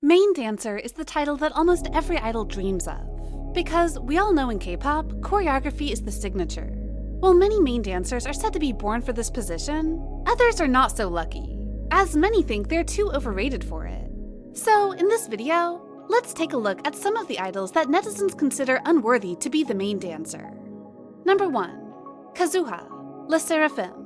Main dancer is the title that almost every idol dreams of. Because we all know in K-pop, choreography is the signature. While many main dancers are said to be born for this position, others are not so lucky, as many think they're too overrated for it. So in this video, let's take a look at some of the idols that netizens consider unworthy to be the main dancer. Number 1. Kazuha, Le Sserafim.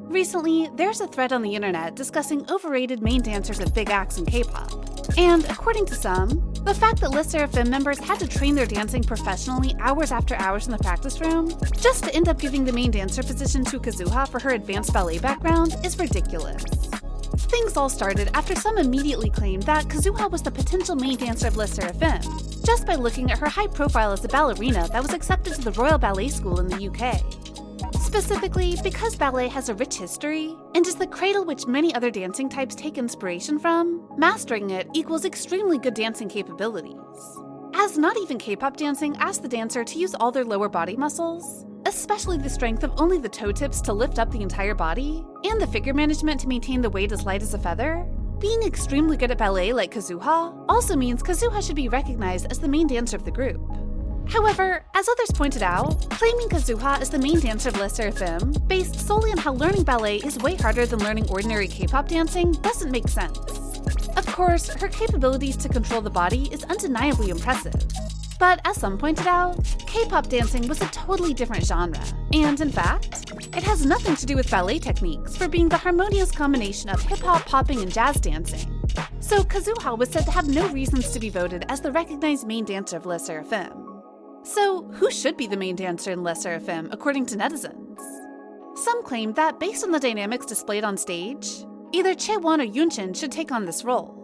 Recently, there's a thread on the internet discussing overrated main dancers of big acts in K-pop. And according to some, the fact that Le Sserafim members had to train their dancing professionally hours after hours in the practice room, just to end up giving the main dancer position to Kazuha for her advanced ballet background, is ridiculous. Things all started after some immediately claimed that Kazuha was the potential main dancer of Le Sserafim, just by looking at her high profile as a ballerina that was accepted to the Royal Ballet School in the UK. Specifically, because ballet has a rich history, and is the cradle which many other dancing types take inspiration from, mastering it equals extremely good dancing capabilities. As not even K-pop dancing asks the dancer to use all their lower body muscles, especially the strength of only the toe tips to lift up the entire body, and the figure management to maintain the weight as light as a feather, being extremely good at ballet like Kazuha also means Kazuha should be recognized as the main dancer of the group. However, as others pointed out, claiming Kazuha as the main dancer of Le Sserafim, based solely on how learning ballet is way harder than learning ordinary K-pop dancing, doesn't make sense. Of course, her capabilities to control the body is undeniably impressive. But as some pointed out, K-pop dancing was a totally different genre, and in fact, it has nothing to do with ballet techniques for being the harmonious combination of hip-hop, popping, and jazz dancing. So Kazuha was said to have no reasons to be voted as the recognized main dancer of Le Sserafim. So, who should be the main dancer in Le Sserafim, according to netizens? Some claim that based on the dynamics displayed on stage, either Chaewon or Yoonjin should take on this role.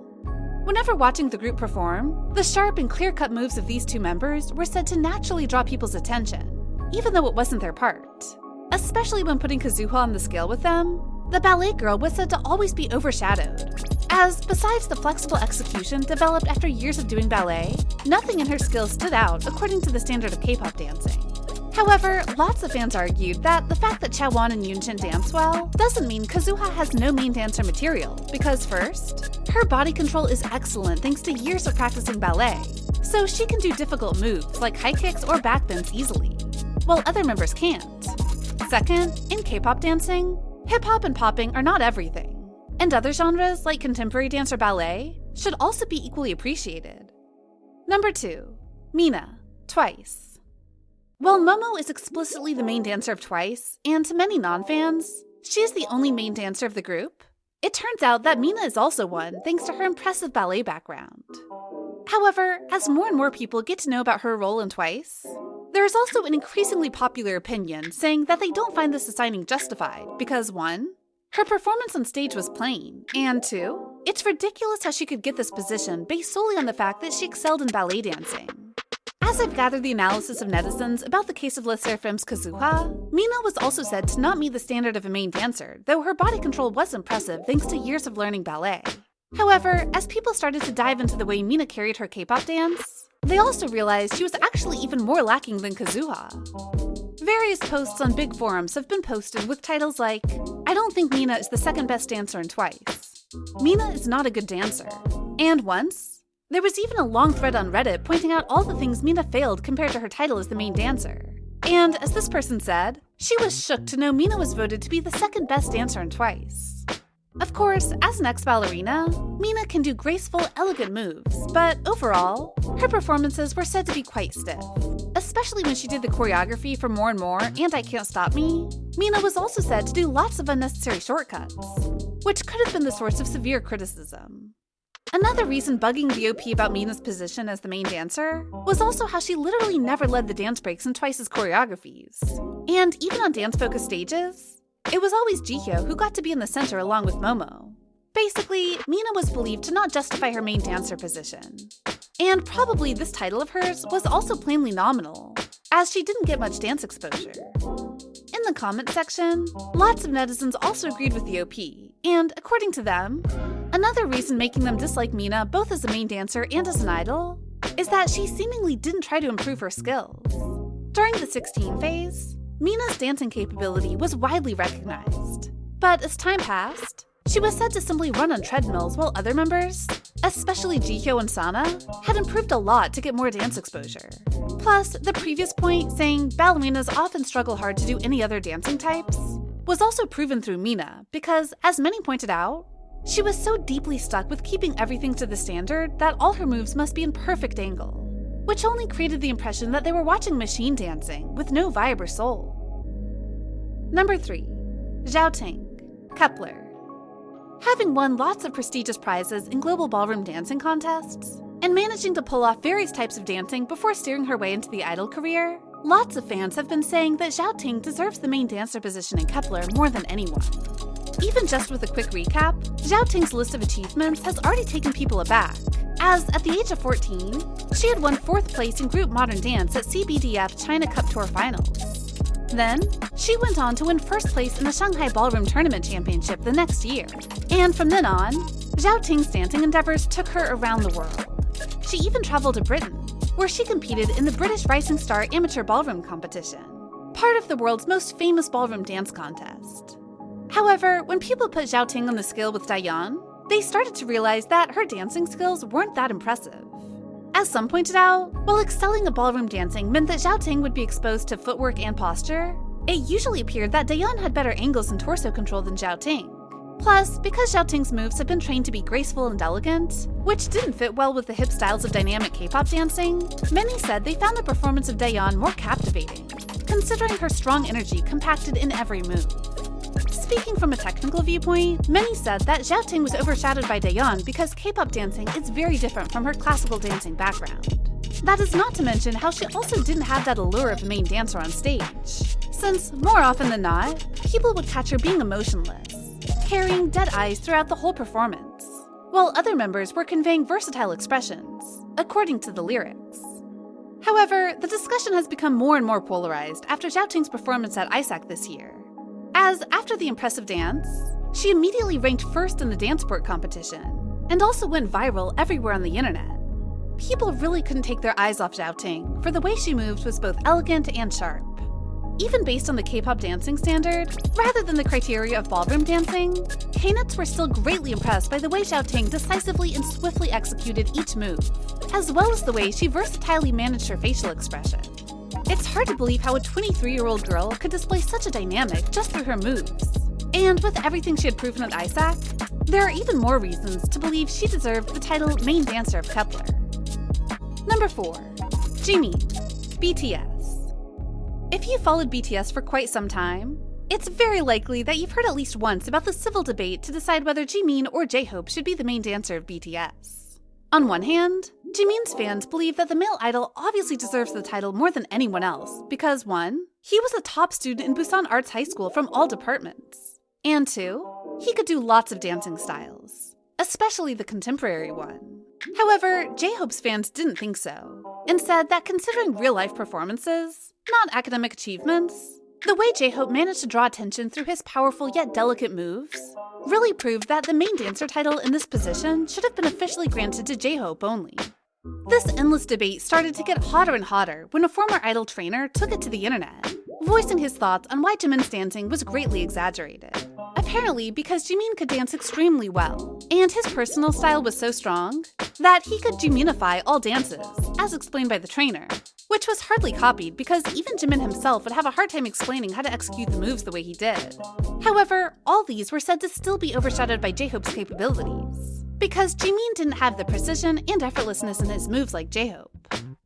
Whenever watching the group perform, the sharp and clear-cut moves of these two members were said to naturally draw people's attention, even though it wasn't their part. Especially when putting Kazuha on the scale with them, the ballet girl was said to always be overshadowed, as besides the flexible execution developed after years of doing ballet, nothing in her skills stood out according to the standard of K-pop dancing. However, lots of fans argued that the fact that Chaewon and Yoonjin dance well doesn't mean Kazuha has no main dancer material, because first, her body control is excellent thanks to years of practicing ballet, so she can do difficult moves like high kicks or backbends easily, while other members can't. Second, in K-pop dancing, hip-hop and popping are not everything, and other genres like contemporary dance or ballet should also be equally appreciated. Number 2. Mina, Twice. While Momo is explicitly the main dancer of Twice, and to many non-fans, she is the only main dancer of the group, it turns out that Mina is also one thanks to her impressive ballet background. However, as more and more people get to know about her role in Twice, there is also an increasingly popular opinion saying that they don't find this assigning justified because 1. Her performance on stage was plain, and 2. It's ridiculous how she could get this position based solely on the fact that she excelled in ballet dancing. As I've gathered the analysis of netizens about the case of Le Sserafim's Kazuha, Mina was also said to not meet the standard of a main dancer, though her body control was impressive thanks to years of learning ballet. However, as people started to dive into the way Mina carried her K-pop dance, they also realized she was actually even more lacking than Kazuha. Various posts on big forums have been posted with titles like, "I don't think Mina is the second best dancer in Twice," "Mina is not a good dancer," and once, there was even a long thread on Reddit pointing out all the things Mina failed compared to her title as the main dancer. And as this person said, she was shook to know Mina was voted to be the second best dancer in Twice. Of course, as an ex-ballerina, Mina can do graceful, elegant moves, but overall, her performances were said to be quite stiff. Especially when she did the choreography for More and More and I Can't Stop Me, Mina was also said to do lots of unnecessary shortcuts, which could have been the source of severe criticism. Another reason bugging the OP about Mina's position as the main dancer was also how she literally never led the dance breaks in Twice's choreographies. And even on dance-focused stages, it was always Jihyo who got to be in the center along with Momo. Basically, Mina was believed to not justify her main dancer position. And probably this title of hers was also plainly nominal, as she didn't get much dance exposure. In the comment section, lots of netizens also agreed with the OP, and according to them, another reason making them dislike Mina both as a main dancer and as an idol is that she seemingly didn't try to improve her skills. During the 16 phase, Mina's dancing capability was widely recognized, but as time passed, She was said to simply run on treadmills while other members, especially Jihyo and Sana, had improved a lot to get more dance exposure. Plus, the previous point saying ballerinas often struggle hard to do any other dancing types was also proven through Mina because, as many pointed out, she was so deeply stuck with keeping everything to the standard that all her moves must be in perfect angle, which only created the impression that they were watching machine dancing with no vibe or soul. Number 3. Xiaoting, Kepler. Having won lots of prestigious prizes in global ballroom dancing contests, and managing to pull off various types of dancing before steering her way into the idol career, lots of fans have been saying that Xiaoting deserves the main dancer position in Kepler more than anyone. Even just with a quick recap, Xiaoting's list of achievements has already taken people aback, as at the age of 14, she had won 4th place in group modern dance at CBDF China Cup Tour Finals. Then, she went on to win 1st place in the Shanghai Ballroom Tournament Championship the next year. And from then on, Xiaoting's dancing endeavors took her around the world. She even traveled to Britain, where she competed in the British Rising Star Amateur Ballroom Competition, part of the world's most famous ballroom dance contest. However, when people put Xiaoting on the scale with Dayan, they started to realize that her dancing skills weren't that impressive. As some pointed out, while excelling at ballroom dancing meant that Xiaoting would be exposed to footwork and posture, it usually appeared that Dayan had better angles and torso control than Xiaoting. Plus, because Xiaoting's moves have been trained to be graceful and elegant, which didn't fit well with the hip styles of dynamic K-pop dancing, many said they found the performance of Dayan more captivating, considering her strong energy compacted in every move. Speaking from a technical viewpoint, many said that Xiaoting was overshadowed by Dayan because K-pop dancing is very different from her classical dancing background. That is not to mention how she also didn't have that allure of a main dancer on stage, since more often than not, people would catch her being emotionless, carrying dead eyes throughout the whole performance, while other members were conveying versatile expressions, according to the lyrics. However, the discussion has become more and more polarized after Xiaoting's performance at ISAC this year, as after the impressive dance, she immediately ranked 1st in the Danceport competition, and also went viral everywhere on the internet. People really couldn't take their eyes off Xiaoting, for the way she moved was both elegant and sharp. Even based on the K-pop dancing standard, rather than the criteria of ballroom dancing, K-nuts were still greatly impressed by the way Xiaoting decisively and swiftly executed each move, as well as the way she versatilely managed her facial expression. It's hard to believe how a 23-year-old girl could display such a dynamic just through her moves. And with everything she had proven at ISAC, there are even more reasons to believe she deserved the title Main Dancer of Kepler. Number 4. Jimin, BTS. If you followed BTS for quite some time, it's very likely that you've heard at least once about the civil debate to decide whether Jimin or J-Hope should be the main dancer of BTS. On one hand, Jimin's fans believe that the male idol obviously deserves the title more than anyone else because 1. He was a top student in Busan Arts High School from all departments, and 2. He could do lots of dancing styles, especially the contemporary one. However, J-Hope's fans didn't think so, and said that considering real-life performances, not academic achievements, the way J-Hope managed to draw attention through his powerful yet delicate moves really proved that the main dancer title in this position should have been officially granted to J-Hope only. This endless debate started to get hotter and hotter when a former idol trainer took it to the internet, voicing his thoughts on why Jimin's dancing was greatly exaggerated. Apparently because Jimin could dance extremely well, and his personal style was so strong that he could Jiminify all dances, as explained by the trainer, which was hardly copied because even Jimin himself would have a hard time explaining how to execute the moves the way he did. However, all these were said to still be overshadowed by J-Hope's capabilities, because Jimin didn't have the precision and effortlessness in his moves like J-Hope.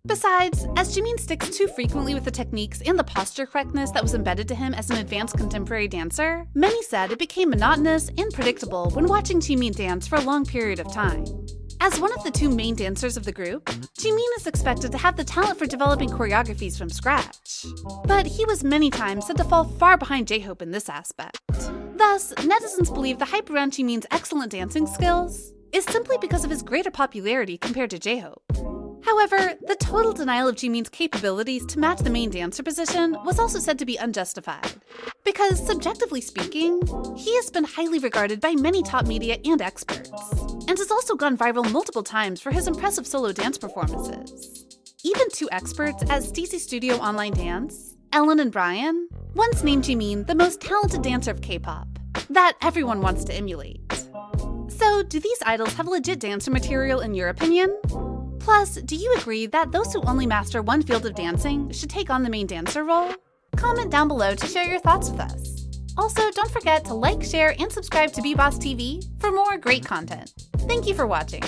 Besides, as Jimin sticks too frequently with the techniques and the posture correctness that was embedded to him as an advanced contemporary dancer, many said it became monotonous and predictable when watching Jimin dance for a long period of time. As one of the 2 main dancers of the group, Jimin is expected to have the talent for developing choreographies from scratch, but he was many times said to fall far behind J-Hope in this aspect. Thus, netizens believe the hype around Jimin's excellent dancing skills is simply because of his greater popularity compared to J-Hope. However, the total denial of Jimin's capabilities to match the main dancer position was also said to be unjustified, because subjectively speaking, he has been highly regarded by many top media and experts, and has also gone viral multiple times for his impressive solo dance performances. Even 2 experts at Stacey Studio Online Dance, Ellen and Brian, once named Jimin the most talented dancer of K-pop, that everyone wants to emulate. So, do these idols have legit dancer material in your opinion? Plus, do you agree that those who only master one field of dancing should take on the main dancer role? Comment down below to share your thoughts with us. Also, don't forget to like, share, and subscribe to BeBoss TV for more great content. Thank you for watching.